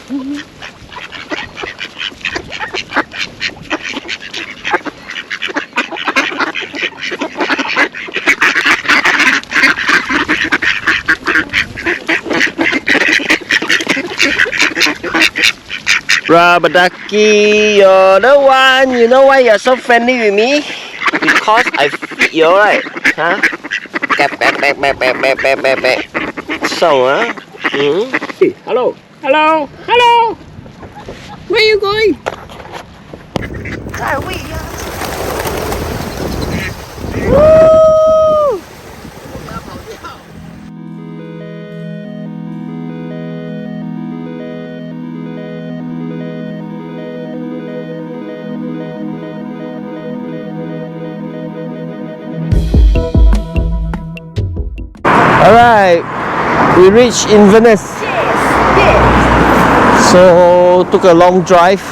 Rubber ducky, you're the one. You know why you're so friendly with me? Because I feed you, right? Huh? Back. So, huh? Hey, hello. Where are you going? Woo! Alright, we reached Inverness. So took a long drive,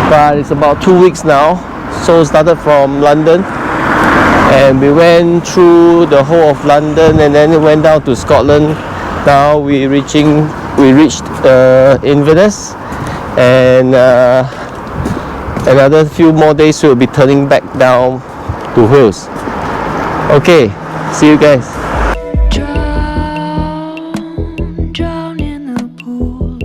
but it's about 2 weeks now. So started from London and we went through the whole of London and then went down to Scotland. Now we reached Inverness, and another few more days we'll be turning back down to Wales. Okay, see you guys. Drown in the pool.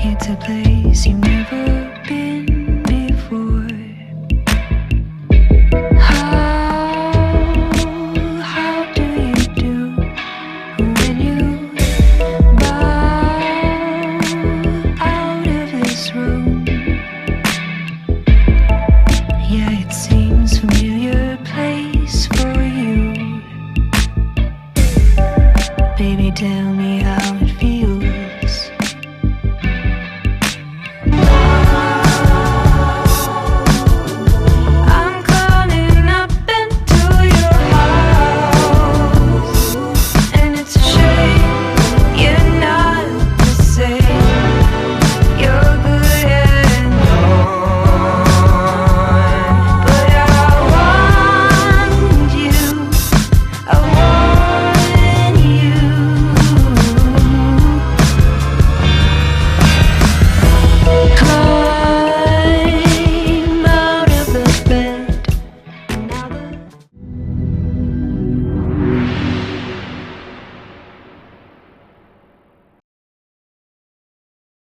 It's a place you've never been before. How do you do when you bow out of this room? Yeah, it seems familiar place for you. Baby, tell me how it feels.